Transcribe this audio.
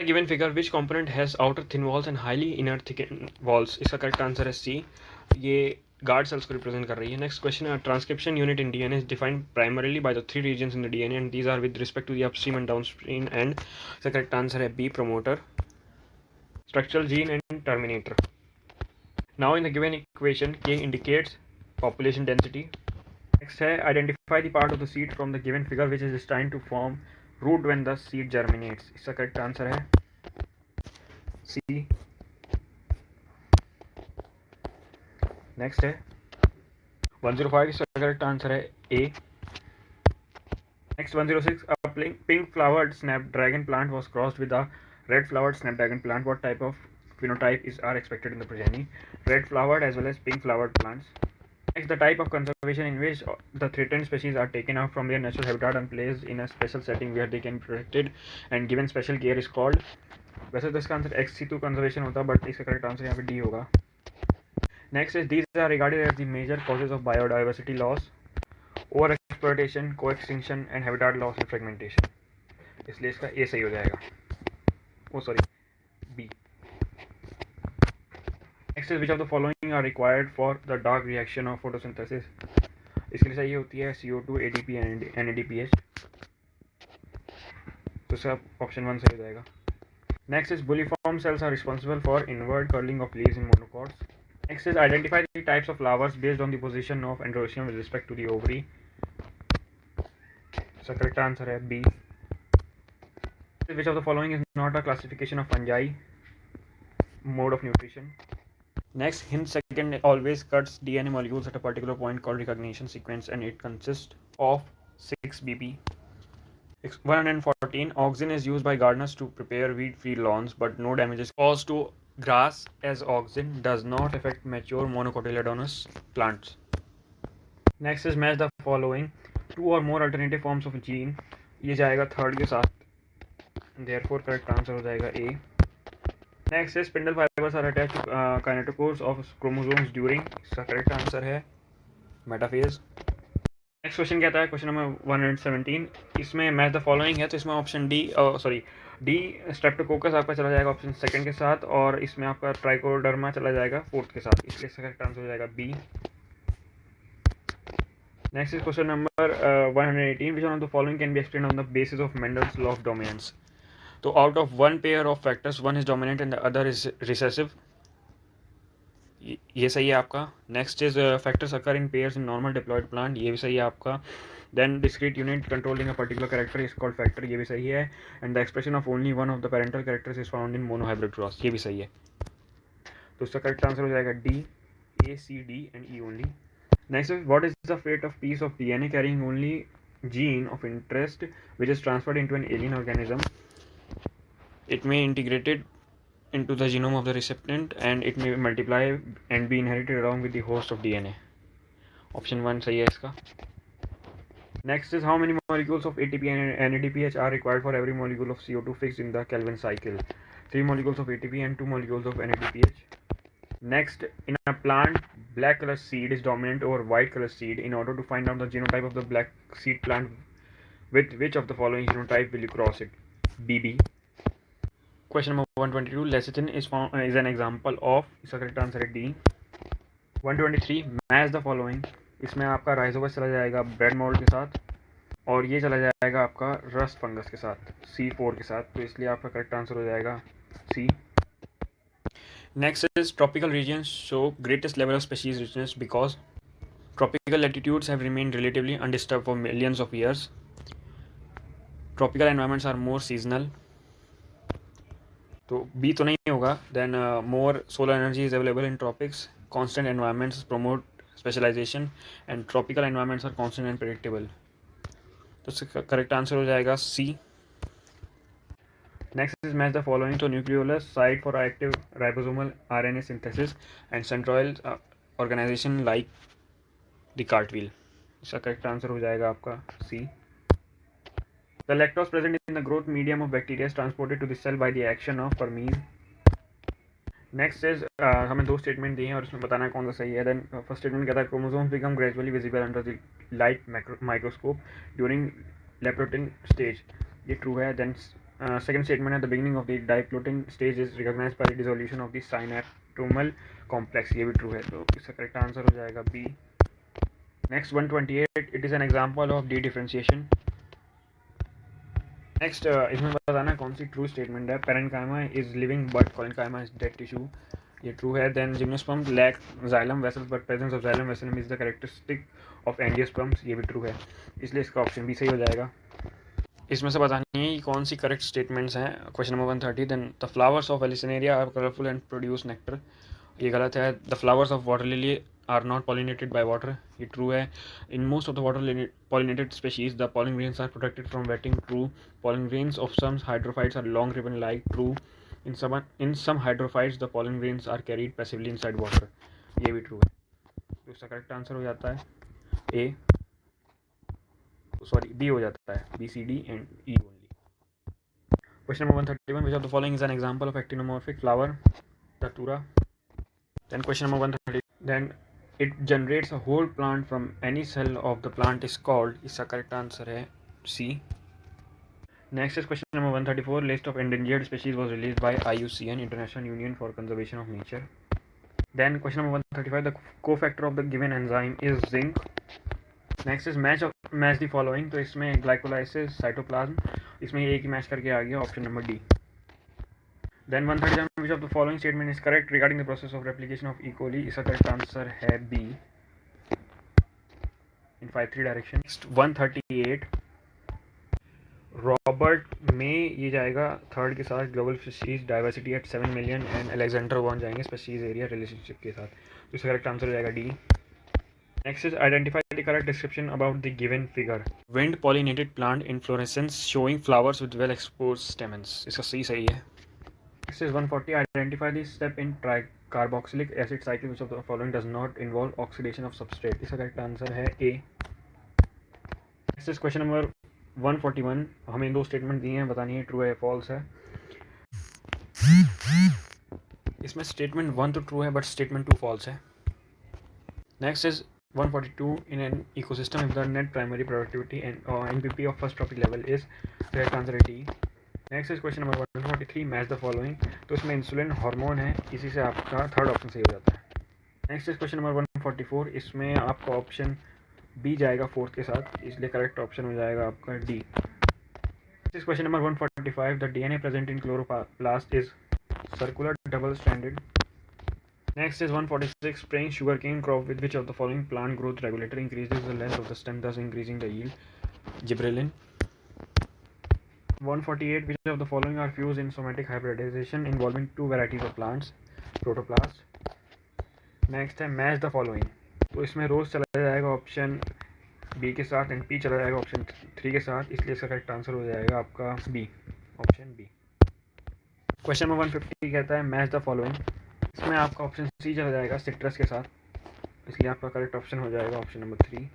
Given figure which component has outer thin walls and highly inner thick walls, इसका correct answer है सी, ये guard cells को represent कर रही है। Next question, transcription unit in DNA is defined primarily by the 3 regions in the DNA and these are with respect to the upstream and downstream end, इसका correct answer है B, promoter, structural gene and terminator. Now in the given equation K indicates population density. Next है identify the part of the seed from the given figure which is destined to form root when the seed germinates, इसका correct answer है C. Next है 105, इसका correct answer है A. Next 106, a pink flowered snapdragon plant was crossed with a red flowered snapdragon plant. What type of phenotype are expected in the progeny? Red flowered as well as pink flowered plants. Next, the type of conservation in which the threatened species are taken out from their natural habitat and placed in a special setting where they can be protected and given special care is called, वैसे तो इसका answer ex-situ conservation होता है, but इसका correct answer यहाँ पे D होगा। Next is these are regarded as the major causes of biodiversity loss, overexploitation, coextinction and habitat loss and fragmentation, इसलिए इसका ए सही हो जाएगा, oh sorry B. Next is which of the following are required for the dark reaction of photosynthesis, इसके लिए सही होती है CO2, ADP एंड NADPH, तो इसका ऑप्शन 1 सही हो जाएगा। Next is bulliform cells are responsible for inward curling of leaves in monocots. Next is identify the types of flowers based on the position of androecium with respect to the ovary. So correct answer है B. Which of the following is not a classification of fungi mode of nutrition? Next, hint second always cuts DNA molecules at a particular point called recognition sequence and it consists of 6 BP. 114, auxin is used by gardeners to prepare weed-free lawns, but no damage is caused to grass as auxin does not affect mature monocotyledonous plants. Next is match the following, 2 or more alternative forms of gene, ये जाएगा third के साथ, therefore correct answer हो जाएगा A. Next is spindle fibers are attached to kinetochores of chromosomes during, इसका correct answer है metaphase. Next question कहता है, क्वेश्चन नंबर 117, इसमें मैच द फॉलोइंग है, तो इसमें ऑप्शन डी स्ट्रेप्टोकोकस आपका चला जाएगा ऑप्शन सेकंड के साथ, और इसमें आपका ट्राइकोडर्मा चला जाएगा फोर्थ के साथ, इसलिए करेक्ट आंसर हो जाएगा B. Next is question number 118, which one of the following can be explained on the basis of Mendel's law of dominance, तो out of one pair of factors one is dominant and the other is recessive, ये सही है आपका। Next is factors occur in pairs in normal diploid plant, ये भी सही है आपका। Then discrete unit controlling a particular character is called factor, ये भी सही है। And the expression of only one of the parental characters is found in monohybrid cross, ये भी सही है, तो इसका करेक्ट आंसर हो जाएगा D, A, C, D and E only. Next is what is the fate of piece of DNA carrying only gene of interest which is transferred into an alien organism? It may integrated into the genome of the recipient and it may multiply and be inherited along with the host of DNA. Option 1 सही है इसका। Next is how many molecules of ATP and NADPH are required for every molecule of CO2 fixed in the Kelvin cycle? 3 molecules of ATP and 2 molecules of NADPH. Next, in a plant, black color seed is dominant over white color seed. In order to find out the genotype of the black seed plant, with which of the following genotype will you cross it? BB. Question number 122, lecithin is an example of, इसका correct answer है D. 123, match the following, इसमें आपका राइजोबस चला जाएगा bread mould के साथ, और ये चला जाएगा आपका रस्ट फंगस के साथ C4 के साथ, तो इसलिए आपका करेक्ट आंसर हो जाएगा C. Next is tropical regions show greatest level of species richness because tropical latitudes have remained relatively undisturbed for millions of years, tropical environments are more seasonal, तो बी तो नहीं होगा। Then more solar energy is available in tropics, constant environments promote specialisation and tropical environments are constant and predictable, तो इसका correct answer हो जाएगा C. Next is match the following, तो nucleolus site for active ribosomal RNA synthesis and centroid organisation like the cartwheel, इसका correct answer हो जाएगा आपका C. The lactose present in the growth medium of bacteria is transported to the cell by the action of permease. Next is हमें दो statement दिए हैं और इसमें बताना है कौन सा सही है। देन फर्स्ट स्टेटमेंट कहता है chromosomes become gradually visible under the light microscope during leptotene stage, ये ट्रू है। देन सेकंड स्टेटमेंट है the beginning of the diplotene stage is recognised by dissolution of the synaptonemal complex, ये भी true है, तो इसका करेक्ट आंसर हो जाएगा B. Next 128 it is an example of dedifferentiation. Next इसमें बताना कौन सी ट्रू स्टेटमेंट है। Parenchyma is living but collenchyma is dead tissue, ये ट्रू है। Then gymnosperm lack xylem vessels but presence of xylem vessel is the characteristic of angiosperms, ये भी true है, इसलिए इसका ऑप्शन भी सही हो जाएगा। इसमें से बतानी है कि कौन सी करेक्ट स्टेटमेंट्स हैं। Question number 130 then the flowers of Vallisneria are colourful and produce nectar, ये गलत है। The flowers of water lily are not pollinated by water, ये ट्रू है। In most of the water pollinated species the pollen grains are protected from wetting, true. Pollen grains of some hydrophytes are long ribbon like, true. In some hydrophytes the pollen grains are carried passively inside water, ये भी true है, तो इसका correct answer हो जाता है ए, sorry B हो जाता है, B C D and E only. Question number 131, which of the following is an example of actinomorphic flower? Datura. Then question number 130, then it generates a whole plant from any cell of the plant is called, इसका correct answer है C. Next is question number 134, list of endangered species was released by IUCN, International Union for Conservation of Nature. Then question number 135, the cofactor of the given enzyme is zinc. Next is match the following, तो इसमें glycolysis cytoplasm, इसमें एक ही match करके आ गया, option number D. Then 137, which of the following statement is correct regarding the process of replication of E coli, इसका correct answer है B in 5-3 direction. Next 138, Robert में ये जाएगा थर्ड के साथ global species diversity at 7 million and Alexander von जाएंगे species area relationship के साथ, तो इसका करेक्ट आंसर हो जाएगा D. Next is identify the correct description about the given figure. Wind pollinated plant inflorescence showing flowers with well exposed stamens, इसका सही है। Next is 140, identify the step in tricarboxylic acid cycle which of the following does not involve oxidation of substrate, इसका correct answer है A। Next is question number 141, हमें दो statement दिए हैं, बतानी है ट्रू है फॉल्स है। इसमें स्टेटमेंट 1 तो ट्रू है बट स्टेटमेंट 2 फॉल्स है। Next is 142, in an ecosystem if the net primary productivity and NPP of first trophic level is, correct answer है D। Next is question number 143, match the following, तो इसमें insulin hormone है, इसी से आपका third option सही हो जाता है। नेक्स्ट इज क्वेश्चन नंबर 144, इसमें आपका ऑप्शन बी जाएगा फोर्थ के साथ, इसलिए करेक्ट ऑप्शन हो जाएगा आपका D. Next is question number 145, the DNA present in chloroplast is circular double stranded. Next is 146, spraying sugarcane crop with which of the following plant growth regulator increases the length of the stem thus increasing the yield? Gibberellin. 148, which of the following are fused in somatic hybridization involving two varieties of plants? Protoplast. Next है match the following, तो इसमें रोज चला जाएगा option B के साथ and P चला जाएगा option 3 के साथ, इसलिए इसका करेक्ट आंसर हो जाएगा आपका B, option B. Question number 150 कहता है मैच द फॉलोइंग, इसमें आपका ऑप्शन सी चला जाएगा सिट्रस के साथ, इसलिए आपका करेक्ट ऑप्शन हो जाएगा ऑप्शन नंबर 3।